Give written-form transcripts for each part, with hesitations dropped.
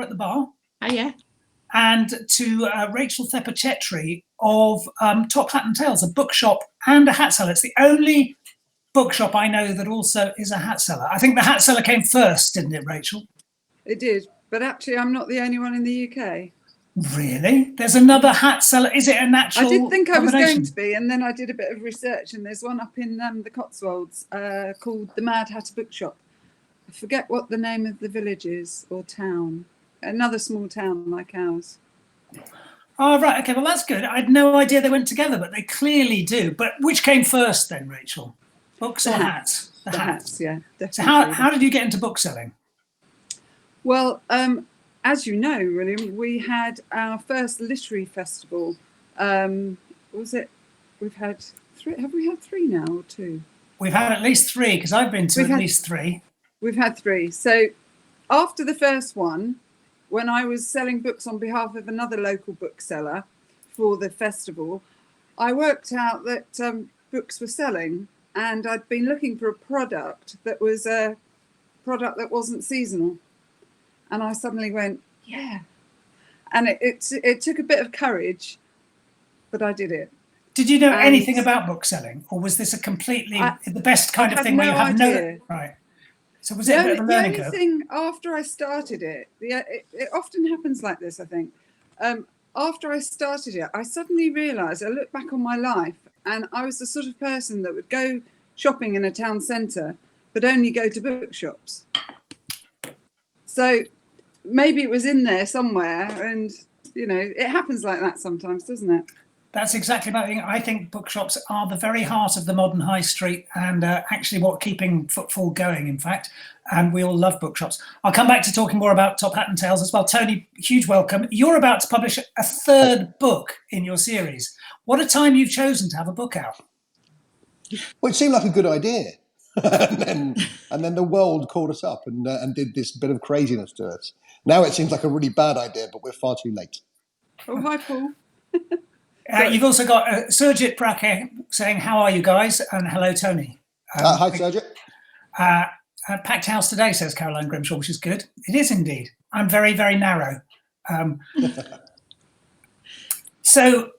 at the Bar. Oh, yeah. And to Rachel Thapa-Chhetri of Top Hat and Tails, a bookshop and a hat seller. It's the only bookshop I know that also is a hat seller. I think the hat seller came first, didn't it, Rachel? It did, but actually I'm not the only one in the UK. Really? There's another hat seller. Is it a natural I did think I was combination? going to be, and then I did a bit of research, and there's one up in the Cotswolds called the Mad Hatter Bookshop. I forget what the name of the village is or town. Another small town like ours. Oh, right. Okay, well, that's good. I had no idea they went together, but they clearly do. But which came first then, Rachel? Books or hats? The hats, yeah. Definitely. So how did you get into book selling? Well, as you know, William, we had our first literary festival. What was it? We've had three. Have we had three now or two? We've had at least three, because I've been to at least three. We've had three. So after the first one, when I was selling books on behalf of another local bookseller for the festival, I worked out that books were selling, and I'd been looking for a product that was a product that wasn't seasonal. And I suddenly went, yeah. And it took a bit of courage, but I did it. Did you know anything about book selling, or was this a completely the best kind of thing where you have no right? So was it a bit of a learning curve? The only thing after I started it, it often happens like this, I think. After I started it, I suddenly realised, I looked back on my life, and I was the sort of person that would go shopping in a town centre, but only go to bookshops. So maybe it was in there somewhere, and, you know, it happens like that sometimes, doesn't it? That's exactly my thing. I think bookshops are the very heart of the modern high street, and actually what keeping footfall going, in fact. And we all love bookshops. I'll come back to talking more about Top Hat and Tails as well. Tony, huge welcome. You're about to publish a third book in your series. What a time you've chosen to have a book out. Well, it seemed like a good idea. and then the world called us up and did this bit of craziness to us. Now it seems like a really bad idea, but we're far too late. Oh, hi, Paul. You've also got Surjit Braque saying, how are you guys? And hello, Tony. Hi, Surjit. Packed house today, says Caroline Grimshaw, which is good. It is indeed. I'm very, very narrow. So,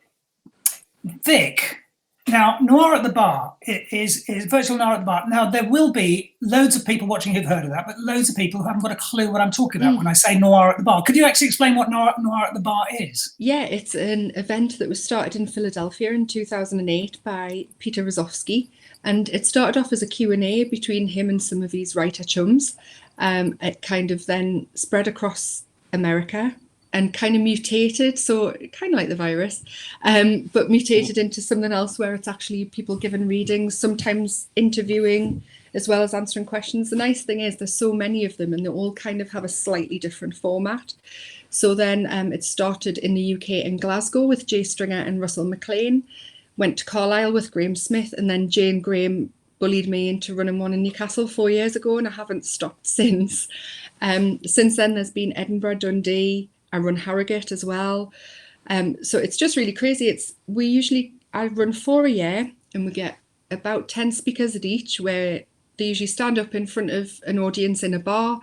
Vic, now, Noir at the Bar is virtual Noir at the Bar. Now, there will be loads of people watching who've heard of that, but loads of people who haven't got a clue what I'm talking about when I say Noir at the Bar. Could you actually explain what Noir at the Bar is? Yeah, it's an event that was started in Philadelphia in 2008 by Peter Rozovsky. And it started off as a Q&A between him and some of his writer chums. It kind of then spread across America and kind of mutated, so kind of like the virus, but mutated into something else where it's actually people giving readings, sometimes interviewing, as well as answering questions. The nice thing is there's so many of them and they all kind of have a slightly different format. So then it started in the UK in Glasgow with Jay Stringer and Russell McLean, went to Carlisle with Graham Smith, and then Jane Graham bullied me into running one in Newcastle 4 years ago, and I haven't stopped since. Since then there's been Edinburgh, Dundee, I run Harrogate as well. So it's just really crazy. I run 4 a year, and we get about 10 speakers at each, where they usually stand up in front of an audience in a bar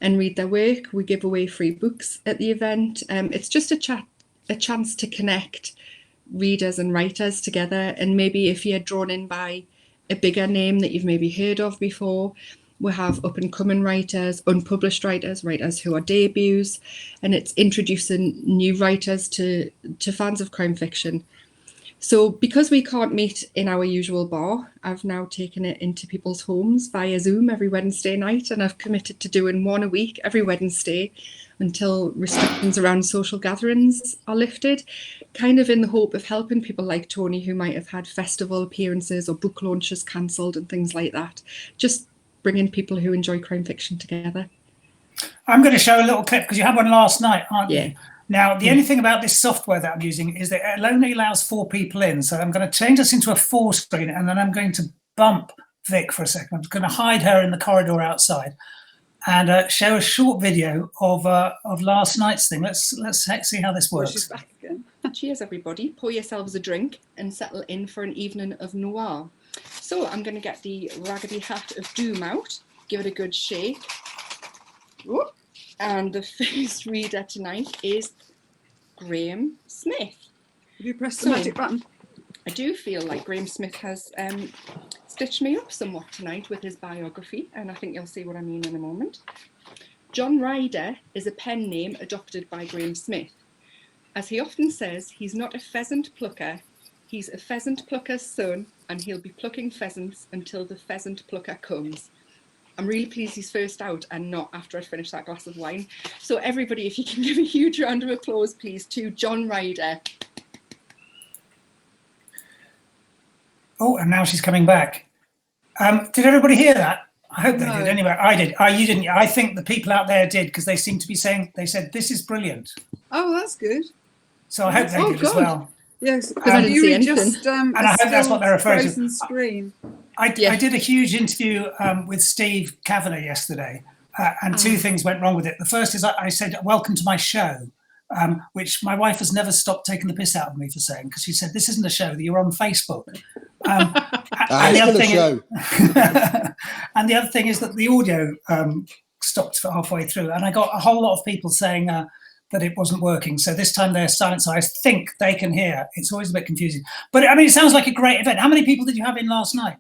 and read their work. We give away free books at the event. It's just a chance to connect readers and writers together. And maybe if you're drawn in by a bigger name that you've maybe heard of before, we have up and coming writers, unpublished writers, writers who are debuts, and it's introducing new writers to fans of crime fiction. So because we can't meet in our usual bar, I've now taken it into people's homes via Zoom every Wednesday night, and I've committed to doing one a week every Wednesday until restrictions around social gatherings are lifted, kind of in the hope of helping people like Tony who might have had festival appearances or book launches cancelled and things like that. Just bringing people who enjoy crime fiction together. I'm going to show a little clip because you had one last night, aren't you? Now, the only thing about this software that I'm using is that it only allows 4 people in. So I'm going to change this into a 4 screen, and then I'm going to bump Vic for a second. I'm just going to hide her in the corridor outside and show a short video of last night's thing. Let's see how this works. She's back again. Cheers, everybody. Pour yourselves a drink and settle in for an evening of noir. So I'm going to get the Raggedy Hat of Doom out, give it a good shake. Whoop. And the first reader tonight is Graham Smith. Have you pressed the So- magic button? I do feel like Graham Smith has stitched me up somewhat tonight with his biography, and I think you'll see what I mean in a moment. John Ryder is a pen name adopted by Graham Smith. As he often says, he's not a pheasant plucker, he's a pheasant plucker's son, and he'll be plucking pheasants until the pheasant plucker comes. I'm really pleased he's first out and not after I'd finished that glass of wine. So everybody, if you can give a huge round of applause, please, to John Ryder. Oh, and now she's coming back. Did everybody hear that? I hope they No. did. Anyway, I did. You didn't. I think the people out there did, because they seem to be saying, they said, this is brilliant. Oh, that's good. So I hope they Oh, did as good. well. Yes, I didn't you see were anything. just And I hope that's what they're referring to. frozen screen. I Yeah. did a huge interview with Steve Kavanagh yesterday, and two things went wrong with it. The first is I said, welcome to my show, which my wife has never stopped taking the piss out of me for saying, because she said, this isn't a show, you're on Facebook. And the other thing show. and the other thing is that the audio stopped for halfway through, and I got a whole lot of people saying that it wasn't working. So this time they're silent, so I think they can hear. It's always a bit confusing. But I mean, it sounds like a great event. How many people did you have in last night?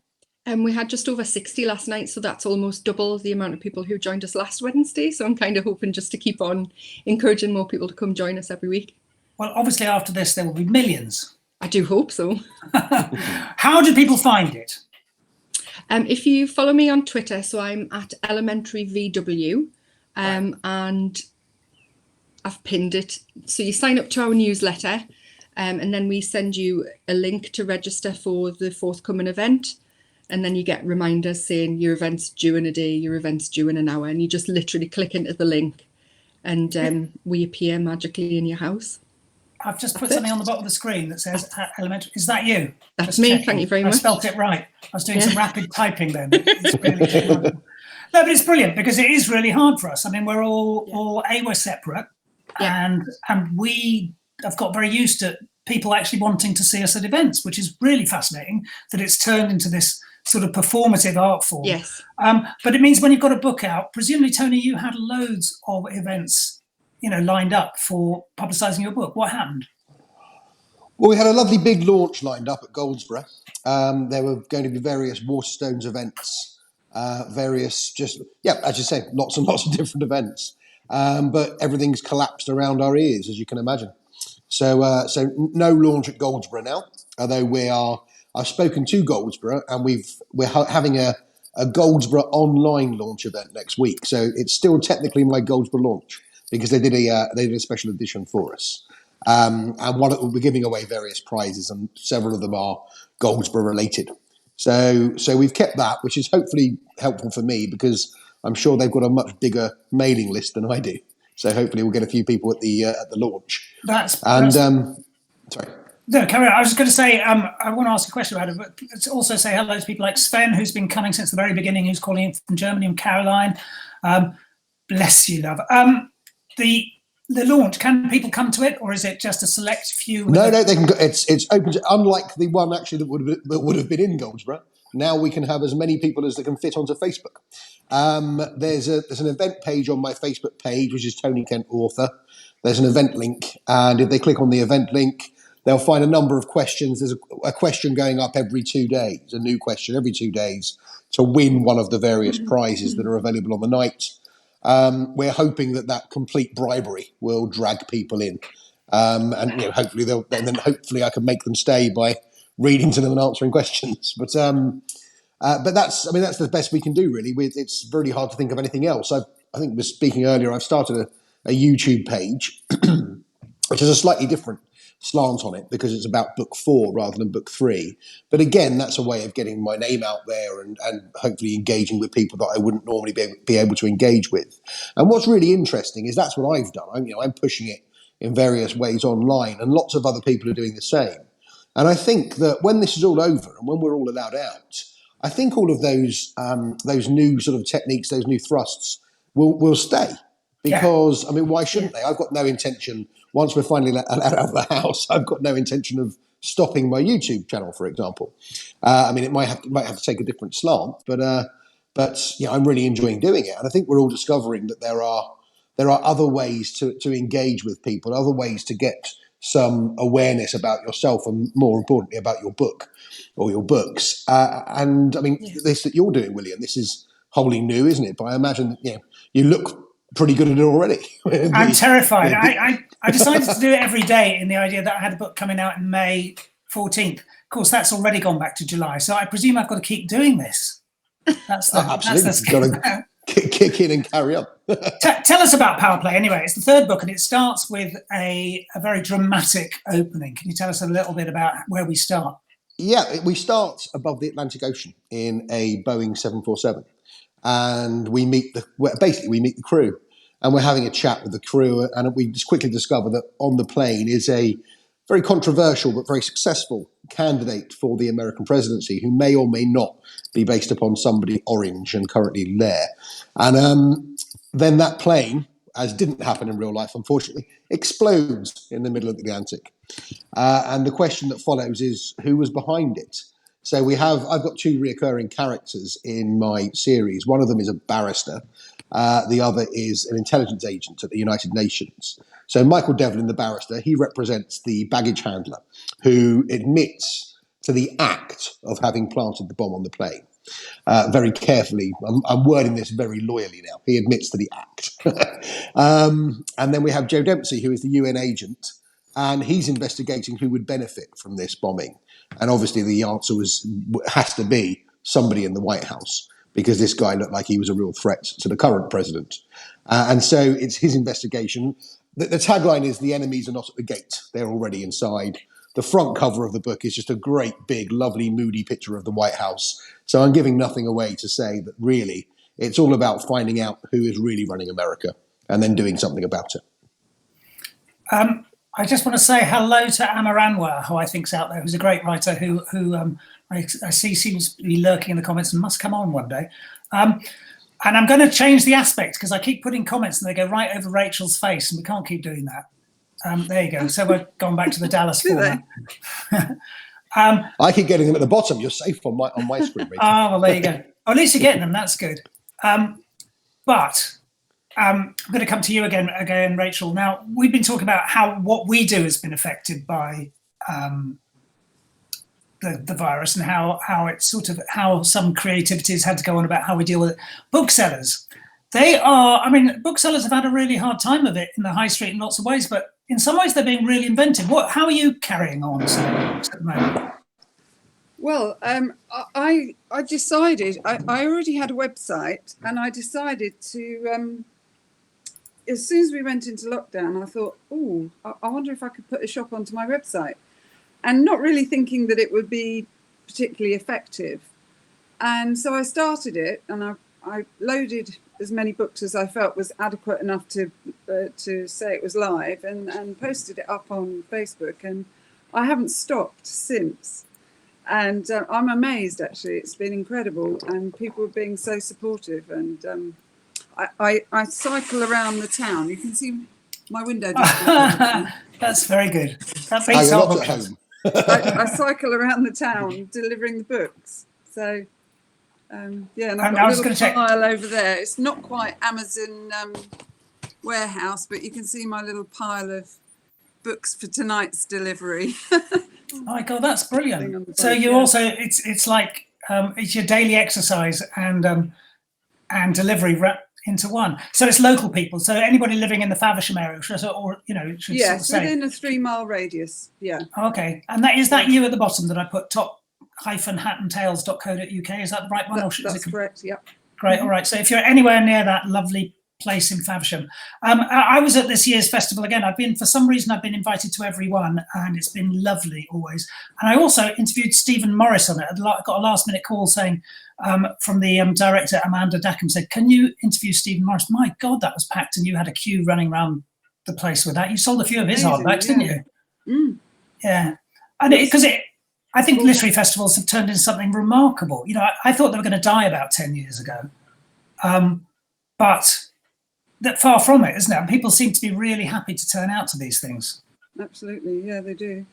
We had just over 60 last night, so that's almost double the amount of people who joined us last Wednesday. So I'm kind of hoping just to keep on encouraging more people to come join us every week. Well, obviously after this, there will be millions. I do hope so. How do people find it? If you follow me on Twitter, so I'm at elementaryvw, and I've pinned it. So you sign up to our newsletter, and then we send you a link to register for the forthcoming event. And then you get reminders saying your event's due in a day, your event's due in an hour, and you just literally click into the link, and we appear magically in your house. I've just put That's it. something on the bottom of the screen that says elementary. Is that you? That's Just me, checking. thank you very I much. spelt it right. I was doing Yeah. some rapid typing then. It's really no, but it's brilliant because it is really hard for us. I mean, we're we're separate, Yeah. and we have got very used to people actually wanting to see us at events, which is really fascinating that it's turned into this sort of performative art form. Yes. But it means when you've got a book out, presumably, Tony, you had loads of events, lined up for publicising your book. What happened? Well, we had a lovely big launch lined up at Goldsborough. There were going to be various Waterstones events, as you say, lots and lots of different events. But everything's collapsed around our ears, as you can imagine. So no launch at Goldsborough now, although I've spoken to Goldsborough, and we're having a Goldsborough online launch event next week. So it's still technically my Goldsborough launch because they did a special edition for us. And we're giving away various prizes, and several of them are Goldsborough related. So we've kept that, which is hopefully helpful for me because I'm sure they've got a much bigger mailing list than I do. So hopefully we'll get a few people at the launch. Sorry. No, carry on. I was just going to say, I want to ask a question about it, but let's also say hello to people like Sven, who's been coming since the very beginning, who's calling in from Germany, and Caroline. Bless you, love. The launch, can people come to it, or is it just a select few? No, they can go. It's open to, unlike the one actually that would have been in Goldsborough. Now we can have as many people as they can fit onto Facebook. There's an event page on my Facebook page, which is Tony Kent Author. There's an event link, and if they click on the event link, they'll find a number of questions. There's a question going up every 2 days, a new question every 2 days to win one of the various prizes that are available on the night. We're hoping that complete bribery will drag people in, and hopefully hopefully I can make them stay by reading to them and answering questions. But that's the best we can do really. It's really hard to think of anything else. I think we were speaking earlier. I've started a YouTube page, which is a slightly different slant on it because it's about book 4 rather than book 3. But again, that's a way of getting my name out there and hopefully engaging with people that I wouldn't normally be able to engage with. And what's really interesting is that's what I've done. I'm pushing it in various ways online, and lots of other people are doing the same. And I think that when this is all over and when we're all allowed out, I think all of those new sort of techniques, those new thrusts will stay. Because, why shouldn't they? I've got no intention, once we're finally allowed out of the house, I've got no intention of stopping my YouTube channel, for example. It might have to take a different slant, but I'm really enjoying doing it. And I think we're all discovering that there are there are other ways to engage with people, other ways to get some awareness about yourself and, more importantly, about your book or your books. And I mean, this that you're doing, William, this is wholly new, isn't it? But I imagine that, you look pretty good at it already. I'm terrified. I decided to do it every day in the idea that I had a book coming out in May 14th. Of course, that's already gone back to July. So I presume I've got to keep doing this. That's the, absolutely. That's the You've got to kick in and carry on. Tell us about Power Play anyway. It's the third book and it starts with a very dramatic opening. Can you tell us a little bit about where we start? Yeah, we start above the Atlantic Ocean in a Boeing 747, and we meet the crew, and we're having a chat with the crew, and we just quickly discover that on the plane is a very controversial but very successful candidate for the American presidency, who may or may not be based upon somebody orange and currently there. And then that plane, as didn't happen in real life, unfortunately, explodes in the middle of the Atlantic. And the question that follows is, who was behind it? So I've got two reoccurring characters in my series. One of them is a barrister. The other is an intelligence agent at the United Nations. So Michael Devlin, the barrister, he represents the baggage handler who admits to the act of having planted the bomb on the plane. Very carefully, I'm wording this very loyally now. He admits to the act. And then we have Joe Dempsey, who is the UN agent, and he's investigating who would benefit from this bombing. And obviously the answer has to be somebody in the White House, because this guy looked like he was a real threat to the current president. And so it's his investigation. The tagline is, "The enemies are not at the gate, they're already inside." The front cover of the book is just a great, big, lovely, moody picture of the White House. So I'm giving nothing away to say that really it's all about finding out who is really running America and then doing something about it. I just want to say hello to Amar Anwar, who I think's out there, who's a great writer who I see seems to be lurking in the comments and must come on one day. And I'm going to change the aspect because I keep putting comments and they go right over Rachel's face, and we can't keep doing that. There you go. So we're going back to the Dallas format. I keep getting them at the bottom. You're safe on my screen, Rachel. Oh, well, there you go. Oh, at least you're getting them. That's good. But I'm going to come to you again, Rachel. Now, we've been talking about what we do has been affected by the virus, and how some creativity has had to go on about how we deal with it. Booksellers, booksellers have had a really hard time of it in the high street in lots of ways, but in some ways they're being really inventive. How are you carrying on selling books at the moment? Well, I decided, I already had a website, and I decided to, as soon as we went into lockdown, I thought, I wonder if I could put a shop onto my website, and not really thinking that it would be particularly effective. And so I started it, and I loaded as many books as I felt was adequate enough to say it was live, and posted it up on Facebook, and I haven't stopped since. And I'm amazed, actually. It's been incredible, and people are being so supportive. And I cycle around the town. You can see my window. That's very good. That beats our book club. I cycle around the town delivering the books. So, and I've got a little pile over there. It's not quite Amazon warehouse, but you can see my little pile of books for tonight's delivery. Oh my God, that's brilliant. So you also, it's like, it's your daily exercise and delivery wrapped into one. So it's local people. So anybody living in the Faversham area, should yes, within a 3-mile radius. Yeah. Okay. And is that you at the bottom that I put top-hattandtails.co.uk? Is that the right one? That's correct. Yeah. Great. All right. So if you're anywhere near that lovely place in Faversham, I was at this year's festival again. I've been invited to every one, and it's been lovely always. And I also interviewed Stephen Morris on it. I got a last minute call saying from the director Amanda Dackham said, "Can you interview Stephen Morris?" My God, that was packed, and you had a queue running around the place with that. You sold a few of his hardbacks, didn't you? Mm. Yeah, and I think literary festivals have turned into something remarkable. I thought they were going to die about 10 years ago, but that far from it, isn't it? And people seem to be really happy to turn out to these things. Absolutely, yeah, they do.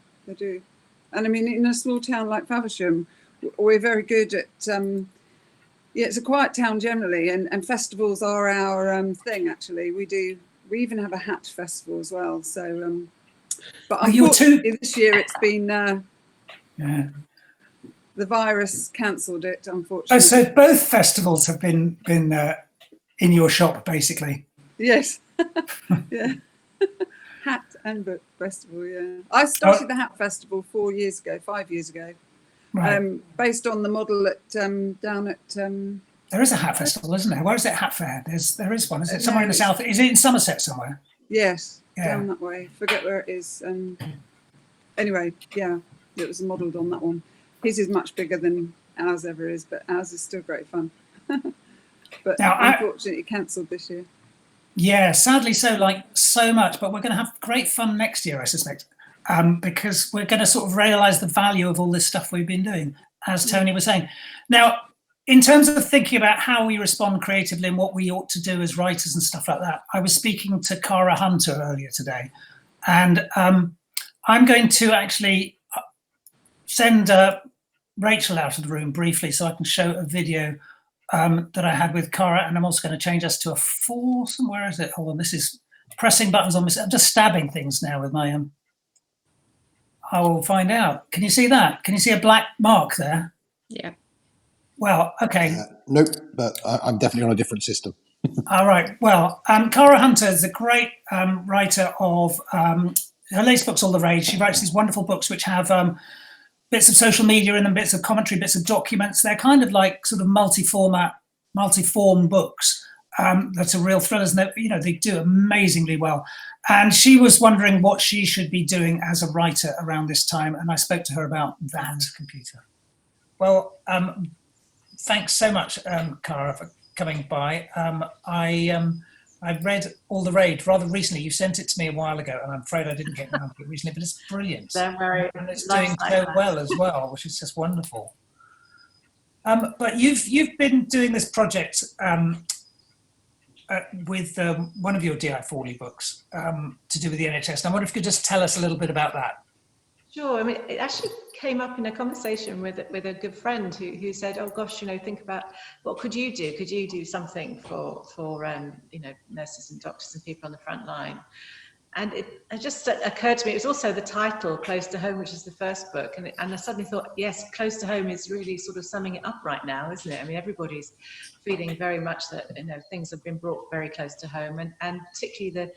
And I mean, in a small town like Faversham, we're very good at. It's a quiet town generally, and festivals are our thing. Actually, we do We even have a hat festival as well. So, but you're unfortunately, this year it's been yeah. the virus cancelled it. Unfortunately. Oh, so both festivals have been in your shop, basically. Yes. Yeah. Hat and book festival. Yeah. I started the hat festival 5 years ago. Right. Based on the model at down at. There is a hat festival, isn't there? Where is that hat fair? There is one. Is it somewhere in the no, south? Is it in Somerset somewhere? Yes, Yeah. down that way. Forget where it is. Anyway, yeah, it was modelled on that one. His is much bigger than ours ever is, but ours is still great fun. But now, unfortunately, cancelled this year. Yeah, sadly so, like so much. But we're going to have great fun next year, I suspect, because we're going to sort of realise the value of all this stuff we've been doing, as Tony was saying. Now, in terms of thinking about how we respond creatively and what we ought to do as writers and stuff like that, I was speaking to Cara Hunter earlier today, and I'm going to actually send Rachel out of the room briefly so I can show a video that I had with Cara, and I'm also going to change us to a foursome. Where is it? Hold on, this is pressing buttons on I'm just stabbing things now with my I will find out. Can you see that? Can you see a black mark there? Yeah. Well, okay. Nope, but I'm definitely on a different system. All right. Well, Cara Hunter is a great writer of her latest book's all the rage. She writes these wonderful books which have bits of social media in them, bits of commentary, bits of documents. They're kind of like sort of multi-form books that are real thrillers, and they do amazingly well. And she was wondering what she should be doing as a writer around this time, and I spoke to her about that. Computer. Well, thanks so much, Cara, for coming by. I read All the Rage rather recently. You sent it to me a while ago, and I'm afraid I didn't get around to it recently, but it's brilliant. Don't worry. And it's doing so well as well, which is just wonderful. But you've been doing this project with one of your D.I. Fawley books to do with the NHS. And I wonder if you could just tell us a little bit about that. Sure. I mean, it actually came up in a conversation with a good friend who said, "Oh gosh, think about what could you do? Could you do something for nurses and doctors and people on the front line?" And it just occurred to me. It was also the title, "Close to Home," which is the first book, and I suddenly thought, yes, close to home is really sort of summing it up right now, isn't it? I mean, everybody's feeling very much that things have been brought very close to home, and particularly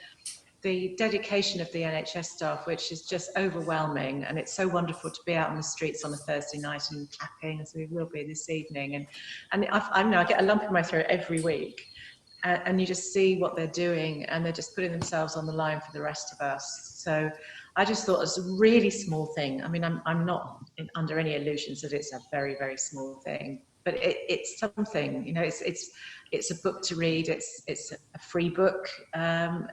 the dedication of the NHS staff, which is just overwhelming, and it's so wonderful to be out on the streets on a Thursday night and clapping, as we will be this evening. And I get a lump in my throat every week, and you just see what they're doing, and they're just putting themselves on the line for the rest of us. So I just thought it's a really small thing. I mean, I'm not under any illusions that it's a very, very small thing, but it's something. It's a book to read. It's a free book, and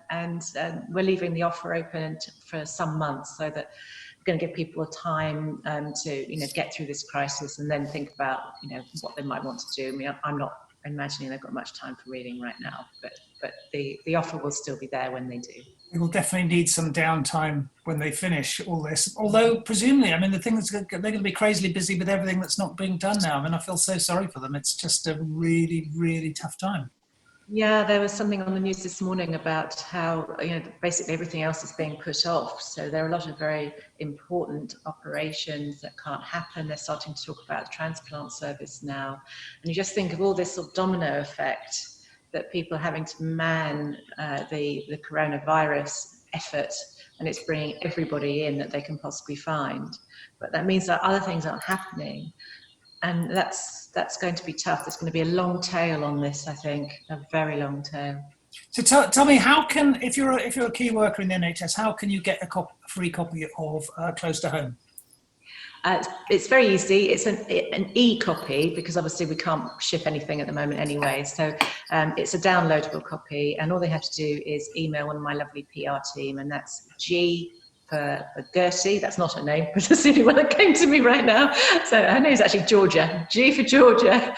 we're leaving the offer open for some months so that we're going to give people time to get through this crisis and then think about what they might want to do. I mean, I'm not imagining they've got much time for reading right now, but the offer will still be there when they do. We will definitely need some downtime when they finish all this. Although, presumably, I mean, the thing is they're going to be crazily busy with everything that's not being done now. I mean, I feel so sorry for them. It's just a really, really tough time. Yeah, there was something on the news this morning about how basically everything else is being put off. So there are a lot of very important operations that can't happen. They're starting to talk about a transplant service now. And you just think of all this sort of domino effect that people are having to man the coronavirus effort, and it's bringing everybody in that they can possibly find. But that means that other things aren't happening, and that's going to be tough. There's going to be a long tail on this, I think, a very long tail. So tell me, how can, if you're a key worker in the NHS, how can you get a free copy of Close to Home? It's very easy. It's an e-copy, because obviously we can't ship anything at the moment anyway. So it's a downloadable copy, and all they have to do is email one of my lovely PR team, and that's G for Gertie. That's not her name, but that's the only one that came to me right now. So her name is actually Georgia. G for Georgia.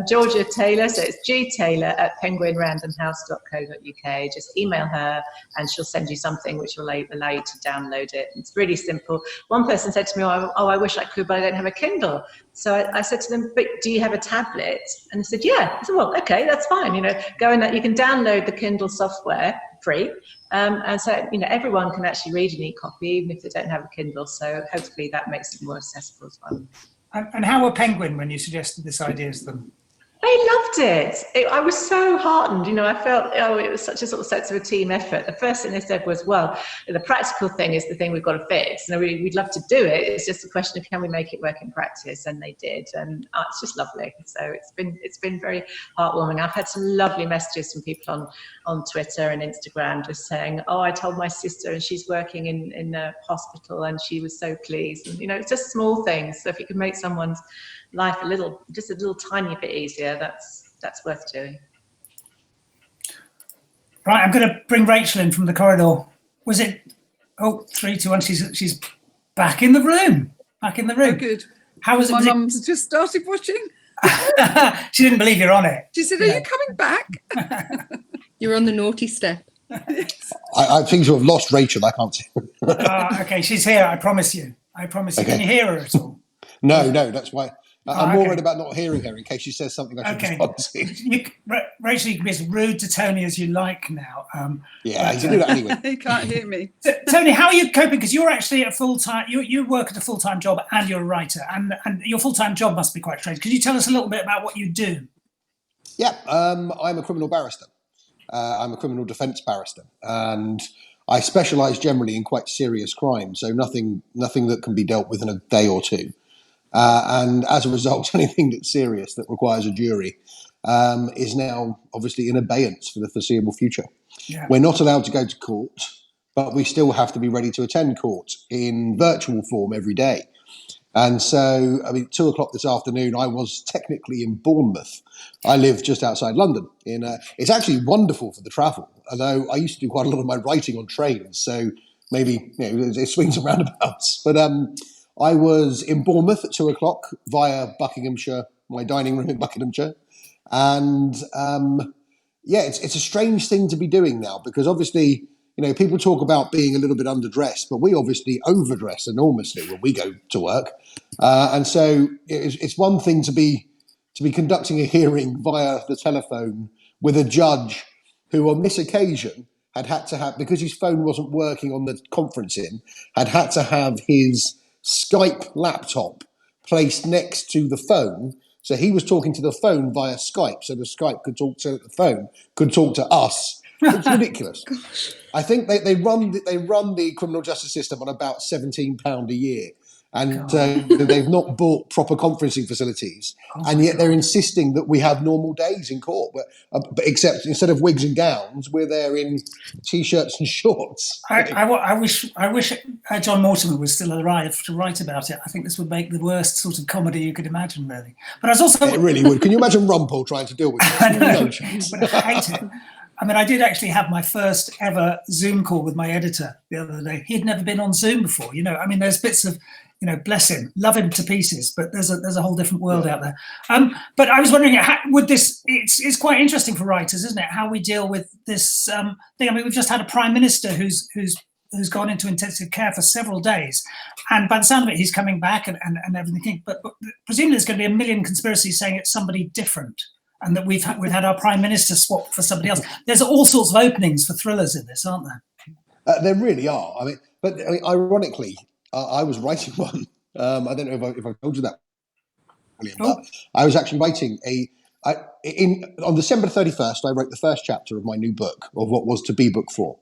Georgia Taylor. So it's gtaylor@penguinrandomhouse.co.uk. Just email her and she'll send you something which will allow you to download it. It's really simple. One person said to me, oh, I wish I could, but I don't have a Kindle. So I said to them, but do you have a tablet? And they said, yeah. I said, well, okay, that's fine. Go in that. You can download the Kindle software free. And so, you know, everyone can actually read an e-copy, even if they don't have a Kindle. So hopefully that makes it more accessible as well. And how were Penguin when you suggested this idea to them? They loved it. I was so heartened. You know, I felt, it was such a sort of sense of a team effort. The first thing they said was, well, the practical thing is the thing we've got to fix. And we'd love to do it. It's just a question of can we make it work in practice? And they did. And it's just lovely. So it's been very heartwarming. I've had some lovely messages from people on Twitter and Instagram just saying, oh, I told my sister and she's working in a hospital and she was so pleased. And, you know, it's just small things. So if you can make someone's life just a little tiny bit easier, that's worth doing. Right, I'm going to bring Rachel in from the corridor. Was it? Oh, 3, 2, 1. She's back in the room. Back in the room. Oh, good. How was it? My mum's just started watching. She didn't believe you're on it. She said, "Are you coming back?" You're on the naughty step. I think you have lost Rachel. I can't see. Okay, she's here. I promise you. Okay. Can you hear her at all? No, that's why. I'm more okay. worried about not hearing her in case she says something I should respond to. Rachel, you can be as rude to Tony as you like now. Yeah, you can do that anyway. He can't hear me. Tony, how are you coping? Because you're actually at full-time, you work at a full-time job and you're a writer, and your full-time job must be quite strange. Could you tell us a little bit about what you do? Yeah, I'm a criminal barrister. I'm a criminal defence barrister, and I specialise generally in quite serious crime, so nothing that can be dealt with in a day or two. And as a result, anything that's serious that requires a jury is now obviously in abeyance for the foreseeable future. Yeah. We're not allowed to go to court, but we still have to be ready to attend court in virtual form every day. And so, 2:00 this afternoon, I was technically in Bournemouth. I live just outside London. It's actually wonderful for the travel, although I used to do quite a lot of my writing on trains, so maybe it swings and roundabouts. But I was in Bournemouth at 2:00 via Buckinghamshire, my dining room in Buckinghamshire. And it's a strange thing to be doing now because obviously, people talk about being a little bit underdressed, but we obviously overdress enormously when we go to work. And so it's one thing to be conducting a hearing via the telephone with a judge who on this occasion had to have, because his phone wasn't working on the conferencing, had to have his Skype laptop placed next to the phone. So he was talking to the phone via Skype, so the Skype could talk to the phone, could talk to us. It's ridiculous. I think they run the criminal justice system on about £17 a year. And they've not bought proper conferencing facilities, and yet they're insisting that we have normal days in court. But except instead of wigs and gowns, we're there in t-shirts and shorts. I wish John Mortimer was still alive to write about it. I think this would make the worst sort of comedy you could imagine, really. But I was also it really would. Can you imagine Rumpole trying to deal with it? I know, but I hate it. I did actually have my first ever Zoom call with my editor the other day. He had never been on Zoom before. There's bits of, bless him, love him to pieces, but there's a whole different world out there. But I was wondering, it's quite interesting for writers, isn't it? How we deal with this thing. We've just had a prime minister who's gone into intensive care for several days, and by the sound of it, he's coming back and everything. But presumably, there's going to be a million conspiracies saying it's somebody different, and that we've had our prime minister swapped for somebody else. There's all sorts of openings for thrillers in this, aren't there? There really are. Ironically, I was writing one. I don't know if I told you that, William, but I was actually writing on December 31st, I wrote the first chapter of my new book, of what was to be book 4.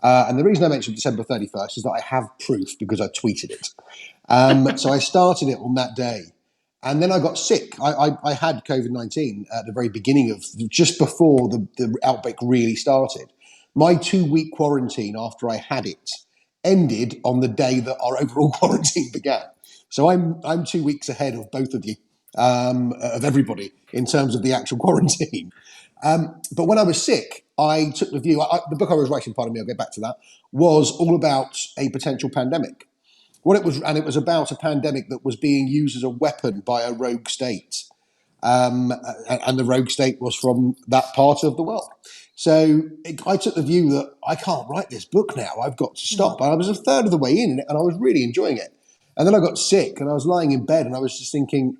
And the reason I mentioned December 31st is that I have proof because I tweeted it. So I started it on that day. And then I got sick. I had COVID-19 at the very beginning just before the outbreak really started. My 2-week quarantine after I had it ended on the day that our overall quarantine began. So I'm 2 weeks ahead of both of you, of everybody, in terms of the actual quarantine. But when I was sick, I took the view, the book I was writing, pardon me, I'll get back to that, was all about a potential pandemic. It was about a pandemic that was being used as a weapon by a rogue state. And the rogue state was from that part of the world. So I took the view that I can't write this book now. I've got to stop. And I was a third of the way in, and I was really enjoying it. And then I got sick, and I was lying in bed, and I was just thinking,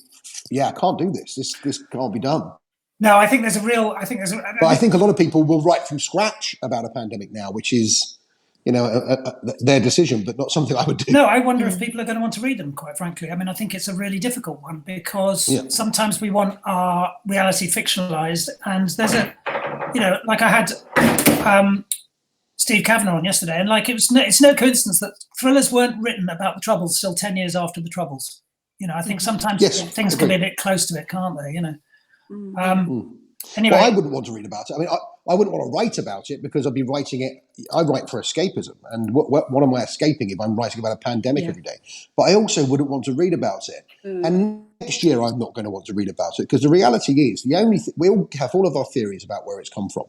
I can't do this. This can't be done. No, I think there's a real. But I think a lot of people will write from scratch about a pandemic now, which is, their decision, but not something I would do. No, I wonder if people are going to want to read them, quite frankly. I mean, I think it's a really difficult one because sometimes we want our reality fictionalized, and there's like I had Steve Kavanagh on yesterday, and like it's no coincidence that thrillers weren't written about the Troubles till 10 years after the Troubles. I think sometimes things can be a bit close to it, can't they? Anyway, well, I wouldn't want to read about it. I mean, I wouldn't want to write about it because I'd be writing it. I write for escapism, and what am I escaping if I'm writing about a pandemic every day? But I also wouldn't want to read about it. And next year, I'm not going to want to read about it because the reality is, we all have all of our theories about where it's come from.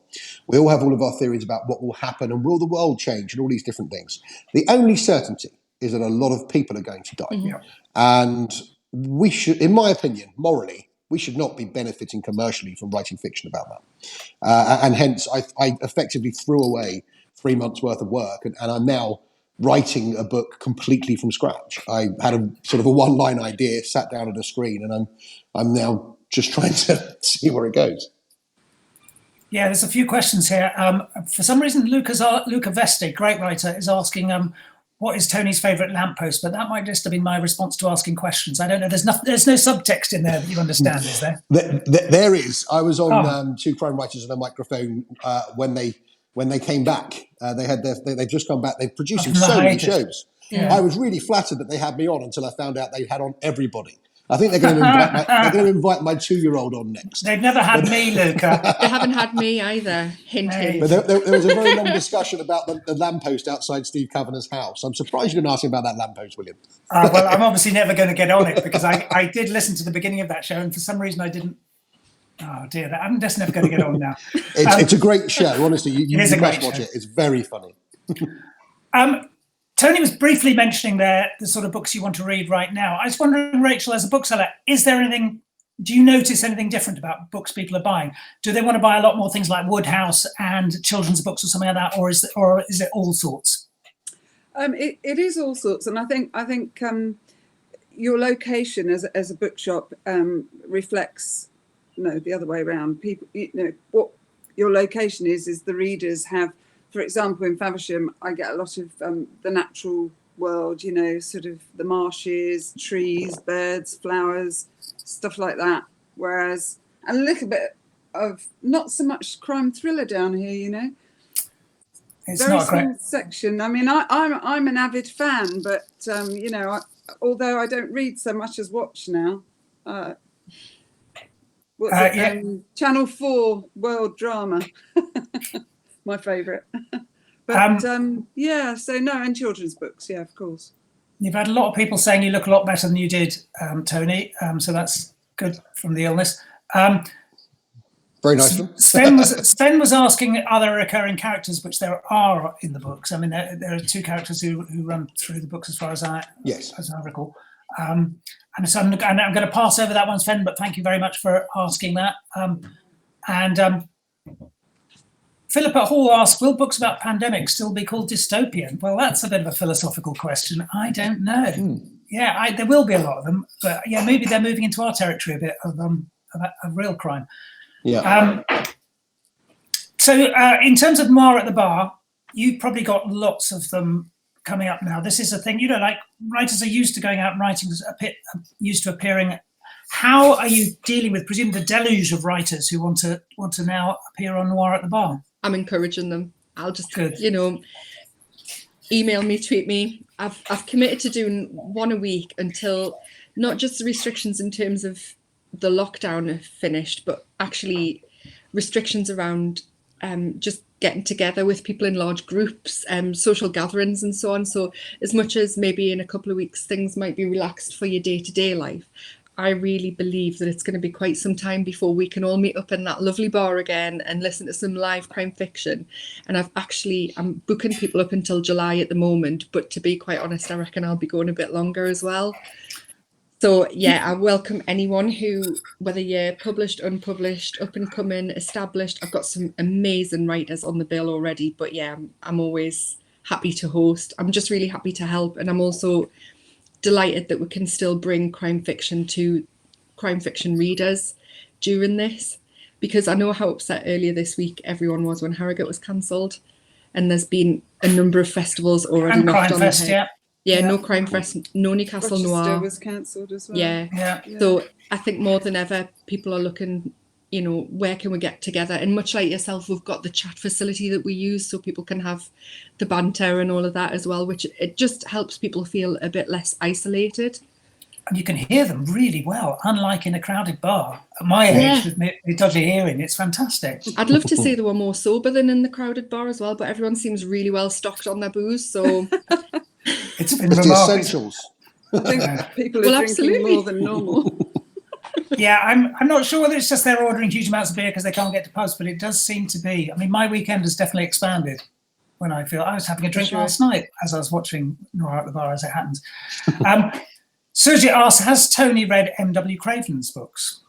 We all have all of our theories about what will happen and will the world change and all these different things. The only certainty is that a lot of people are going to die, and we should, in my opinion, morally, we should not be benefiting commercially from writing fiction about that. And hence, I effectively threw away 3 months' worth of work, and I'm now writing a book completely from scratch. I had a sort of a one-line idea, sat down at a screen, and I'm now just trying to see where it goes. Yeah, there's a few questions here. For some reason, Luca Veste, great writer, is asking what is Tony's favourite lamppost? But that might just have been my response to asking questions. I don't know. There's no subtext in there that you understand, is there? There is. I was on Two Crime Writers and a Microphone when they came back. They've just come back. They're producing so many shows. Yeah. I was really flattered that they had me on until I found out they had on everybody. I think they're going to invite my 2-year-old on next. They've never had me, Luca. They haven't had me either. Hint, hint. But there was a very long discussion about the lamppost outside Steve Kavanagh's house. I'm surprised you didn't ask him about that lamppost, William. Well, I'm obviously never going to get on it because I did listen to the beginning of that show, and for some reason I didn't. Oh dear, I'm just never going to get on now. It's a great show, honestly. You must watch it. It's very funny. Tony was briefly mentioning there the sort of books you want to read right now. I was wondering, Rachel, as a bookseller, do you notice anything different about books people are buying? Do they want to buy a lot more things like Woodhouse and children's books or something like that, or is it all sorts? It is all sorts, and I think your location as a bookshop reflects the other way around. People, what your location is the readers have. For example, in Faversham, I get a lot of the natural world, sort of the marshes, trees, birds, flowers, stuff like that. Whereas a little bit of not so much crime thriller down here, It's very not small great section. I mean, I'm an avid fan, but although I don't read so much as watch now. Channel 4 world drama. My favourite. But and children's books, yeah, of course. You've had a lot of people saying you look a lot better than you did, Tony, so that's good from the illness. Very nice of them. Sven was asking, are there recurring characters, which there are in the books? I mean, there are 2 characters who run through the books as far as I recall. And so I'm going to pass over that one, Sven, but thank you very much for asking that. Philippa Hall asks, will books about pandemics still be called dystopian? Well, that's a bit of a philosophical question. I don't know. Yeah, there will be a lot of them, but yeah, maybe they're moving into our territory a bit of real crime. Yeah. So in terms of Noir at the Bar, you've probably got lots of them coming up now. This is a thing, like writers are used to going out and writing, used to appearing. How are you dealing with, presumably, the deluge of writers who want to now appear on Noir at the Bar? I'm encouraging them. I'll just, email me, tweet me. I've committed to doing one a week until not just the restrictions in terms of the lockdown are finished, but actually restrictions around just getting together with people in large groups, social gatherings and so on. So as much as maybe in a couple of weeks things might be relaxed for your day-to-day life, I really believe that it's going to be quite some time before we can all meet up in that lovely bar again and listen to some live crime fiction. And I'm booking people up until July at the moment, but to be quite honest, I reckon I'll be going a bit longer as well. So yeah, I welcome anyone who, whether you're published, unpublished, up and coming, established. I've got some amazing writers on the bill already, but yeah, I'm always happy to host. I'm just really happy to help, and I'm also delighted that we can still bring crime fiction to crime fiction readers during this. because I know how upset earlier this week everyone was when Harrogate was cancelled, and there's been a number of festivals already And knocked Crime on Fest, the head. yeah. No Crime Fest, no Newcastle Rochester Noir. was cancelled as well. Yeah. So I think more than ever, people are looking, you know, where can we get together? And much like yourself, we've got the chat facility that we use so people can have the banter and all of that as well, which it just helps people feel a bit less isolated. And you can hear them really well, unlike in a crowded bar. At my age, with my dodgy hearing, it's fantastic. I'd love to say they were more sober than in the crowded bar as well, but everyone seems really well stocked on their booze, so... It's been It's the remarkable. essentials. I think people are drinking more than normal. Yeah, I'm not sure whether it's just they're ordering huge amounts of beer because they can't get to pubs, but it does seem to be. I mean, my weekend has definitely expanded when I was having a drink last night as I was watching Noir at the bar, as it happens. Sergi asks, has Tony read M.W. Craven's books?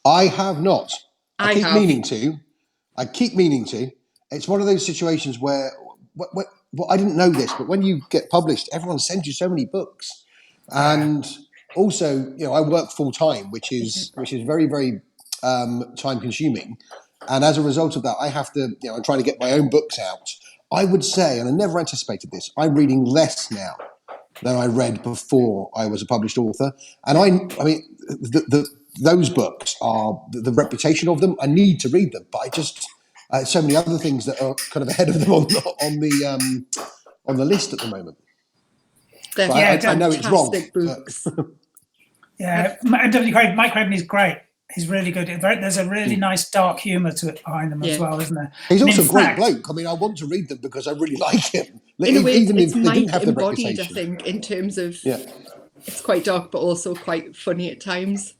I have not. I keep have. meaning to. It's one of those situations where, well, I didn't know this, but when you get published, everyone sends you so many books. And also, you know, I work full time, which is very, very time consuming. And as a result of that, I have to, you know, I'm trying to get my own books out. I would say, and I never anticipated this, I'm reading less now than I read before I was a published author. And I mean, those books are the reputation of them. I need to read them, but I just so many other things that are kind of ahead of them on the list at the moment. So I know it's wrong. Books. Yeah, M.W. Craven, Mike Craven is great. He's really good. There's a really nice dark humour to it behind them as well, isn't there? He's also a great bloke. I mean, I want to read them because I really like him. In a way, even it's if they didn't Mike have the embodied, reputation. I think, in terms of it's quite dark, but also quite funny at times.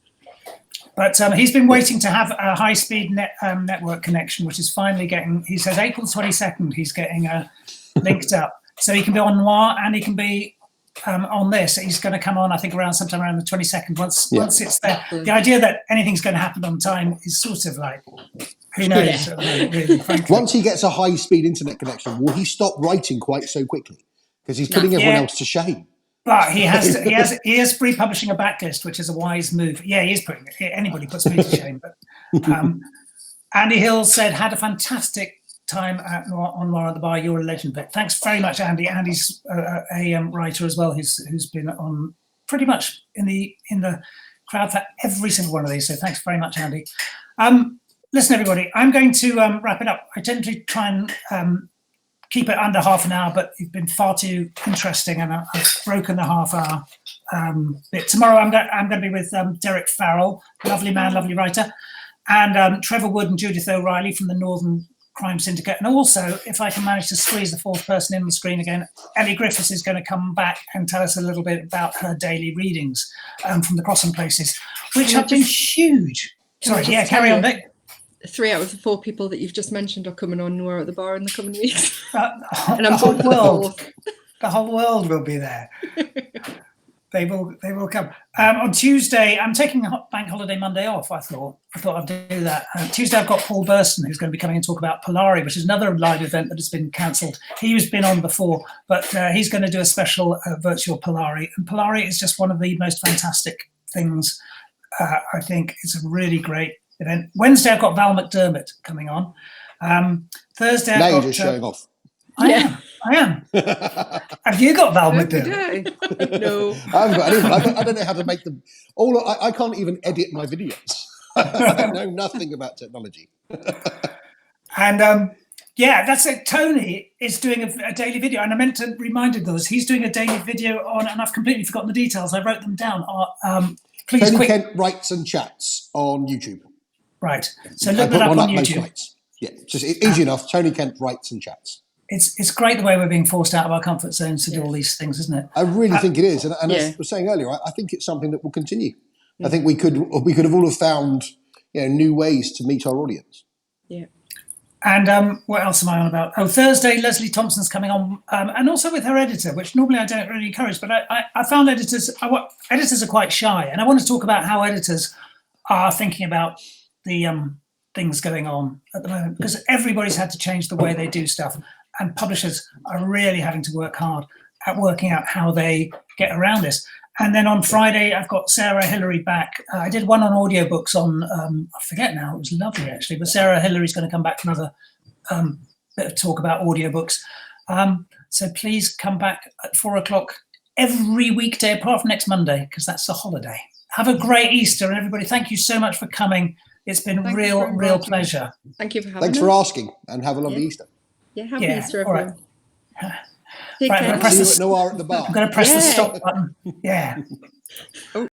But he's been waiting to have a high-speed network connection, which is finally getting. He says April 22nd. He's getting linked up, so he can be on Noir and he can be on this. He's going to come on, I think, sometime around the 22nd. Once it's there, the idea that anything's going to happen on time is sort of like, who knows? Really, frankly. Once he gets a high-speed internet connection, will he stop writing quite so quickly? Because he's putting everyone else to shame. But he is pre-publishing a backlist, which is a wise move. Yeah, he is putting it. Anybody puts me to shame. But Andy Hill said, had a fantastic time on Noir at the Bar. You're a legend. But thanks very much, Andy. Andy's a writer as well, who's been on pretty much in the crowd for every single one of these. So thanks very much, Andy. Listen, everybody, I'm going to wrap it up. I tend to try and keep it under half an hour, but you've been far too interesting, and I've broken the half-hour bit. Tomorrow, I'm going to be with Derek Farrell, lovely man, lovely writer, and Trevor Wood and Judith O'Reilly from the Northern Crime Syndicate. And also, if I can manage to squeeze the fourth person in the screen again, Ellie Griffiths is going to come back and tell us a little bit about her daily readings from the Crossing Places, which have been huge. Sorry, carry on, Vic. 3 out of the 4 people that you've just mentioned are coming on Noir at the Bar in the coming weeks. And the whole world will be there. They will come. On Tuesday, I'm taking a bank holiday Monday off. I thought I'd do that. Tuesday, I've got Paul Burston, who's going to be coming and talk about Polari, which is another live event that has been cancelled. He's been on before, but he's going to do a special virtual Polari. And Polari is just one of the most fantastic things. I think it's a really great event. Wednesday, I've got Val McDermott coming on. Thursday, now you're just showing off. I am. Have you got Val McDermott? No. I haven't got anyone. I don't know how to make them. I can't even edit my videos. I know nothing about technology. And that's it. Tony is doing a daily video, and I meant to remind him those. He's doing a daily video on, and I've completely forgotten the details. I wrote them down. Please, Tony Kent writes and chats on YouTube. Right. So look that up on YouTube. Yeah, just easy enough. Tony Kent writes and chats. It's great the way we're being forced out of our comfort zones to do all these things, isn't it? I really think it is, and as I was saying earlier, I think it's something that will continue. I think we could have all have found new ways to meet our audience. Yeah. And what else am I on about? Oh, Thursday, Leslie Thompson's coming on, and also with her editor, which normally I don't really encourage, but I found editors are quite shy, and I want to talk about how editors are thinking about the things going on at the moment, because everybody's had to change the way they do stuff, and publishers are really having to work hard at working out how they get around this. And then on Friday, I've got Sarah Hillary back. I did one on audiobooks on, I forget now, it was lovely actually, but Sarah Hillary's going to come back for another bit of talk about audiobooks. So please come back at 4:00 every weekday apart from next Monday, because that's a holiday. Have a great Easter, and everybody, thank you so much for coming. It's been real pleasure. Thank you for having Thanks us. for asking, and have a lovely Easter. Yeah, happy Easter, all everyone. right. Take Right, I'm care. gonna press See you the at Noir at the bar. I'm going to press the Yeah. stop button. Yeah. Oh.